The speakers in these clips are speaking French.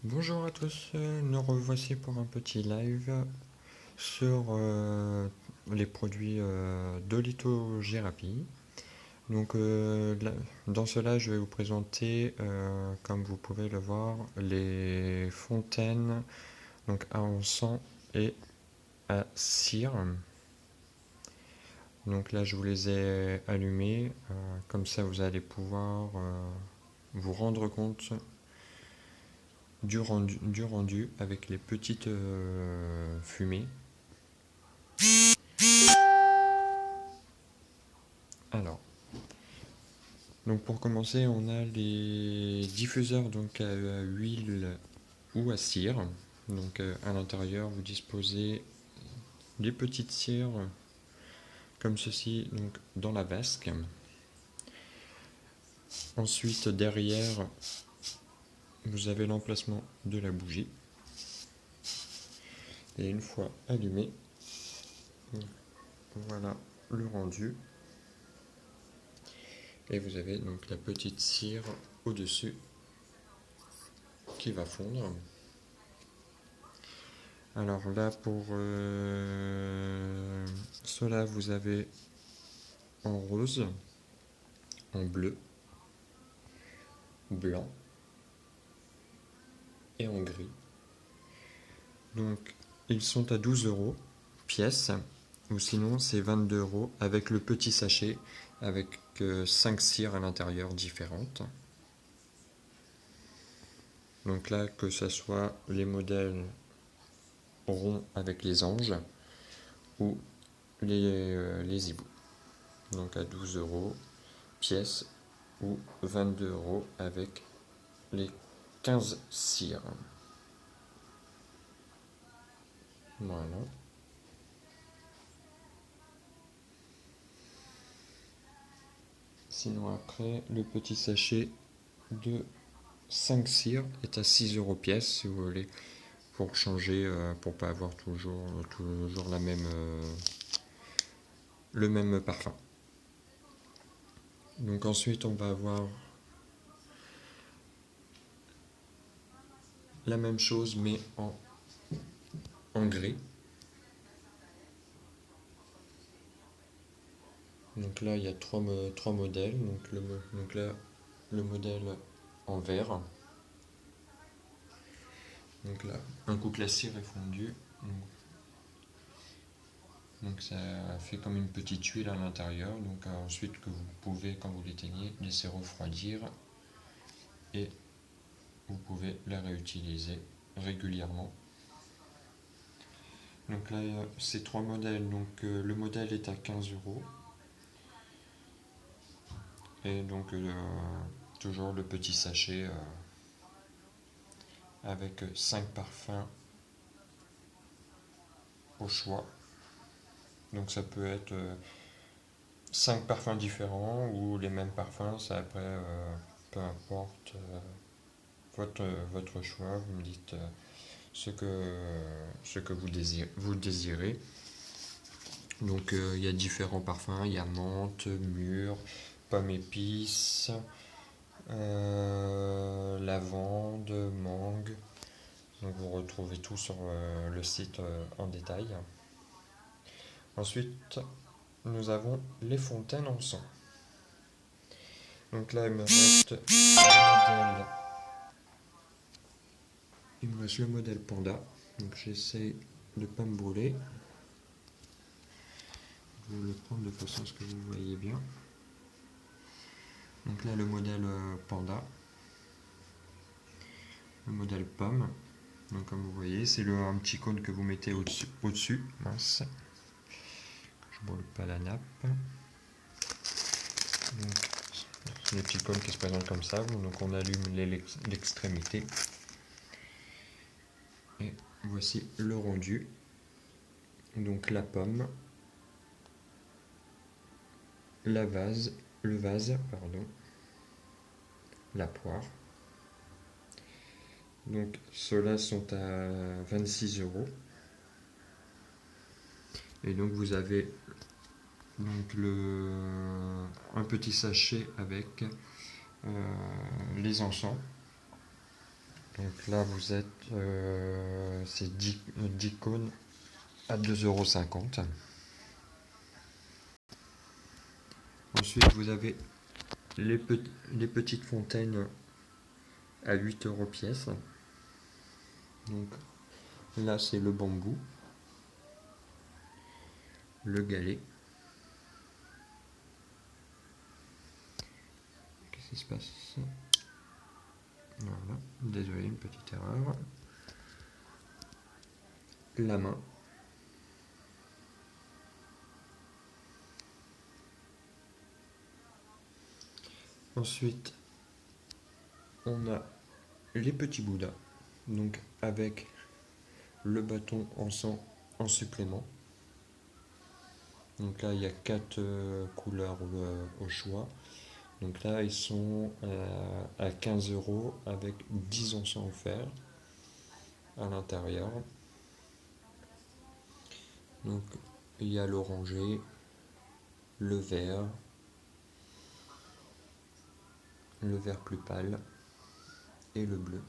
Bonjour à tous, nous revoici pour un petit live sur les produits de lithogérapie. Donc dans cela, je vais vous présenter, comme vous pouvez le voir, les fontaines donc à encens et à cire. Donc là, je vous les ai allumées, comme ça vous allez pouvoir vous rendre compte du rendu avec les petites fumées. Alors, donc pour commencer, on a les diffuseurs donc à huile ou à cire. Donc à l'intérieur, vous disposez des petites cires comme ceci donc dans la vasque. Ensuite, derrière, vous avez l'emplacement de la bougie. Et une fois allumé, voilà le rendu. Et vous avez donc la petite cire au-dessus qui va fondre. Alors là, pour cela, vous avez en rose, en bleu, blanc et en gris. Donc, ils sont à 12 euros pièce, ou sinon c'est 22 euros avec le petit sachet avec 5 cires à l'intérieur différentes. Donc là, que ce soit les modèles ronds avec les anges ou les hiboux. Donc à 12 euros pièce ou 22 euros avec les 15 cires. Voilà. Sinon après, le petit sachet de 5 cires est à 6 euros pièce si vous voulez, pour changer, pour pas avoir toujours le même parfum. Donc ensuite on va avoir la même chose mais en gris. Donc là il y a trois modèles. Donc là le modèle en vert. Donc là un coup que la cire est fondue, donc ça fait comme une petite huile à l'intérieur. Donc ensuite que vous pouvez, quand vous l'éteignez, laisser refroidir et vous pouvez la réutiliser régulièrement. Donc là, ces trois modèles. Donc le modèle est à 15 euros. Et donc toujours le petit sachet avec 5 parfums au choix. Donc ça peut être 5 parfums différents ou les mêmes parfums. Ça après, peu importe votre choix. Vous me dites ce que vous désirez. Donc il y a différents parfums, il y a menthe, mûre, pomme épice, lavande, mangue. Donc vous retrouvez tout sur le site en détail. Ensuite, nous avons les fontaines en sang. Donc là, il me reste le modèle Panda. Donc j'essaie de ne pas me brûler. Je vais le prendre de façon à ce que vous voyez bien. Donc là, le modèle Panda. Le modèle Pomme. Donc comme vous voyez, c'est un petit cône que vous mettez au-dessus. Mince. Je ne brûle pas la nappe. Donc, c'est le petit cône qui se présente comme ça. Donc on allume l'extrémité. Et voici le rendu. Donc la pomme, le vase, pardon, la poire. Donc ceux-là sont à 26 euros. Et donc vous avez donc un petit sachet avec les encens. Donc là vous êtes, c'est 10 cônes à 2,50 €. Ensuite vous avez les petites fontaines à 8 € pièce. Donc là c'est le bambou, le galet. Qu'est-ce qui se passe? Voilà, désolé, une petite erreur. La main. Ensuite, on a les petits bouddhas, donc avec le bâton en sang en supplément. Donc là, il y a 4 couleurs au choix. Donc là, ils sont à 15 € avec 10 encens offerts à l'intérieur. Donc il y a l'orangé, le vert plus pâle et le bleu.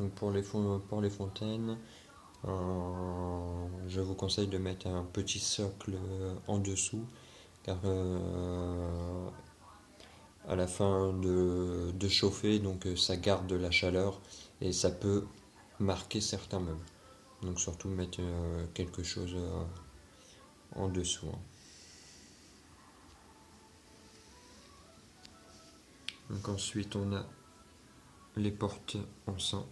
Donc pour les fontaines, je vous conseille de mettre un petit socle en dessous, car à la fin de chauffer, donc ça garde de la chaleur et ça peut marquer certains meubles. Donc surtout mettre quelque chose en dessous. Donc ensuite on a les portes en sang.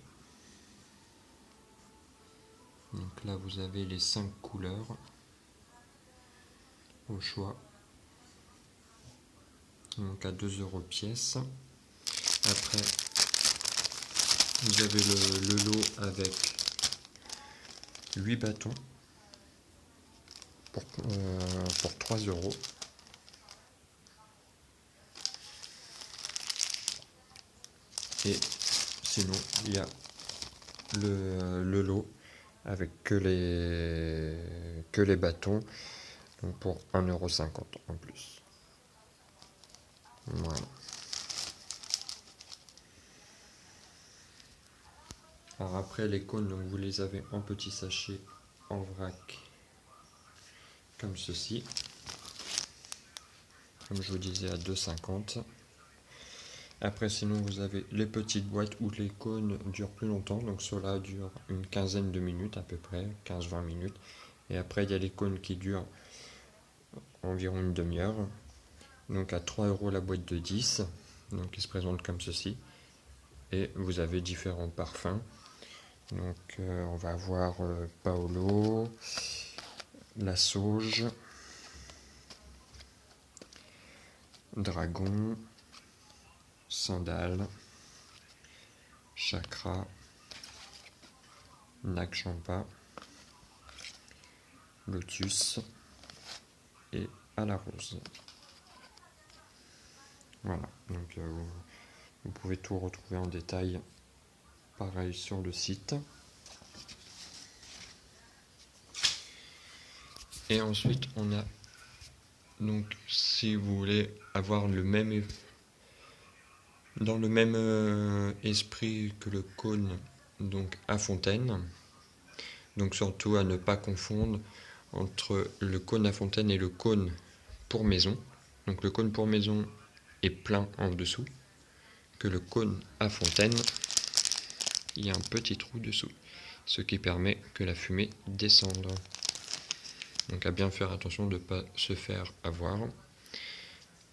Donc là vous avez les 5 couleurs au choix. Donc à 2 € pièce. Après vous avez le lot avec 8 bâtons pour 3 €. Et sinon il y a le lot avec que les bâtons, donc pour 1,50 € en plus. Voilà. Alors après les cônes, donc vous les avez en petits sachets en vrac comme ceci, comme je vous disais à 2,50 €. Après sinon vous avez les petites boîtes où les cônes durent plus longtemps, donc cela dure une quinzaine de minutes à peu près, 15-20 minutes. Et après il y a les cônes qui durent environ une demi-heure, donc à 3 € la boîte de 10, donc qui se présente comme ceci. Et vous avez différents parfums. Donc on va avoir Paolo, la sauge, dragon, sandal, chakra, Nag-Champa, lotus et à la rose. Voilà, donc vous pouvez tout retrouver en détail pareil sur le site. Et ensuite on a, donc si vous voulez avoir dans le même esprit que le cône, donc à fontaine, donc surtout à ne pas confondre entre le cône à fontaine et le cône pour maison. Donc le cône pour maison est plein en dessous, que le cône à fontaine, il y a un petit trou dessous, ce qui permet que la fumée descende. Donc à bien faire attention de ne pas se faire avoir.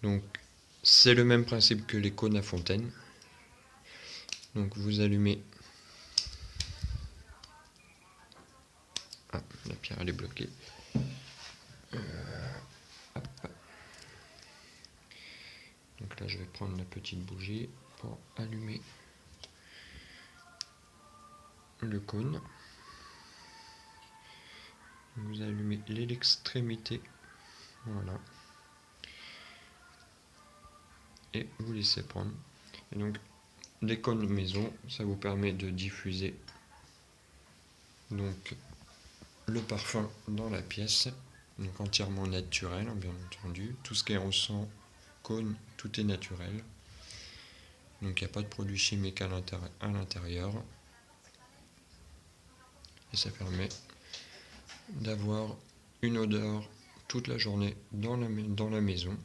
Donc c'est le même principe que les cônes à fontaine. Donc vous allumez. Ah, la pierre elle est bloquée. Donc là je vais prendre la petite bougie pour allumer le cône. Vous allumez l'extrémité, voilà, et vous laissez prendre. Et donc les cônes maison, ça vous permet de diffuser donc le parfum dans la pièce, donc entièrement naturel bien entendu. Tout ce qui est encens, cône, tout est naturel. Donc il n'y a pas de produits chimiques à l'intérieur. Et ça permet d'avoir une odeur toute la journée dans la maison.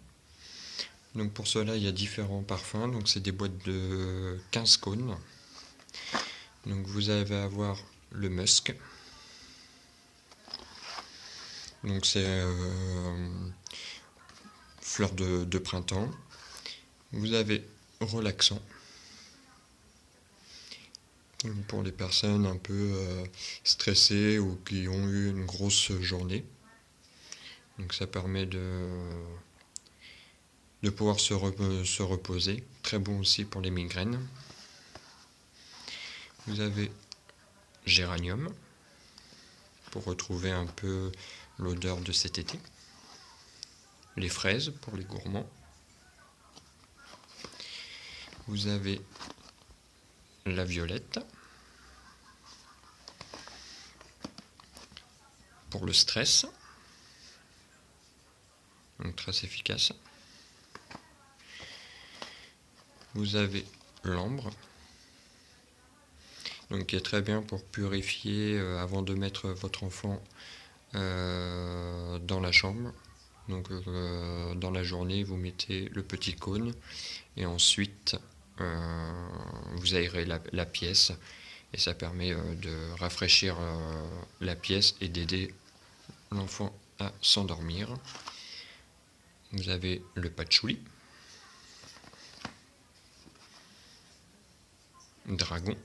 Donc pour cela, il y a différents parfums. Donc c'est des boîtes de 15 cônes. Donc vous allez avoir le musk. Donc c'est fleur de printemps. Vous avez relaxant. Pour les personnes un peu stressées ou qui ont eu une grosse journée. Donc ça permet de pouvoir se reposer. Très bon aussi pour les migraines. Vous avez géranium pour retrouver un peu l'odeur de cet été. Les fraises pour les gourmands. Vous avez la violette pour le stress. Donc très efficace. Vous avez l'ambre, donc qui est très bien pour purifier avant de mettre votre enfant dans la chambre. Donc dans la journée, vous mettez le petit cône et ensuite vous aérez la pièce et ça permet de rafraîchir la pièce et d'aider l'enfant à s'endormir. Vous avez le patchouli, dragon,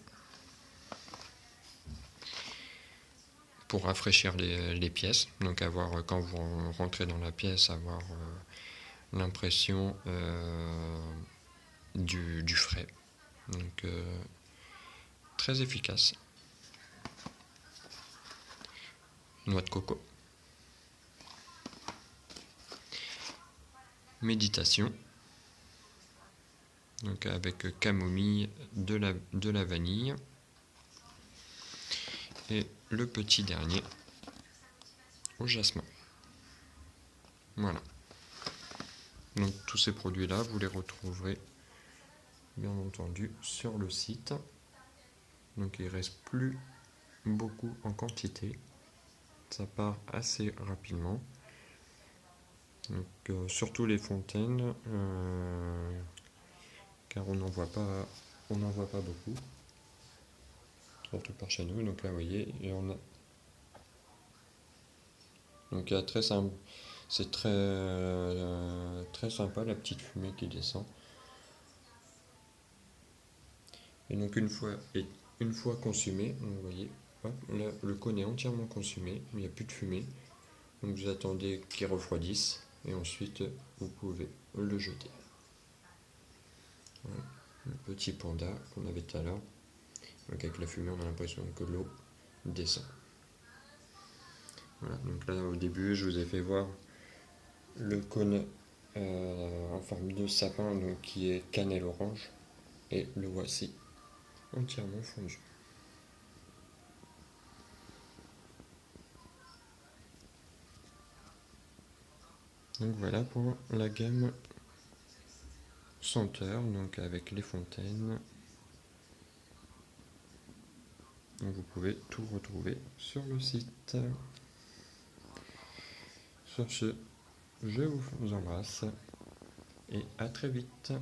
pour rafraîchir les pièces. Donc avoir, quand vous rentrez dans la pièce, avoir l'impression du frais. Donc très efficace. Noix de coco. Méditation. Donc avec camomille, de la vanille. Et le petit dernier au jasmin. Voilà. Donc tous ces produits-là, vous les retrouverez bien entendu sur le site. Donc il ne reste plus beaucoup en quantité. Ça part assez rapidement. Donc surtout les fontaines, car on n'en voit pas beaucoup. Surtout par chez nous. Donc là, vous voyez, et on a. Donc il y a très simple. C'est très sympa la petite fumée qui descend. Et donc une fois consumé, vous voyez, hop, là, le cône est entièrement consumé, il n'y a plus de fumée. Donc vous attendez qu'il refroidisse et ensuite vous pouvez le jeter. Voilà, le petit panda qu'on avait tout à l'heure. Donc avec la fumée, on a l'impression que l'eau descend. Voilà, donc là au début, je vous ai fait voir le cône en forme de sapin, donc qui est cannelle orange, et le voici entièrement fondu. Donc voilà pour la gamme senteur, donc avec les fontaines. Donc vous pouvez tout retrouver sur le site. Sur ce, je vous embrasse et à très vite.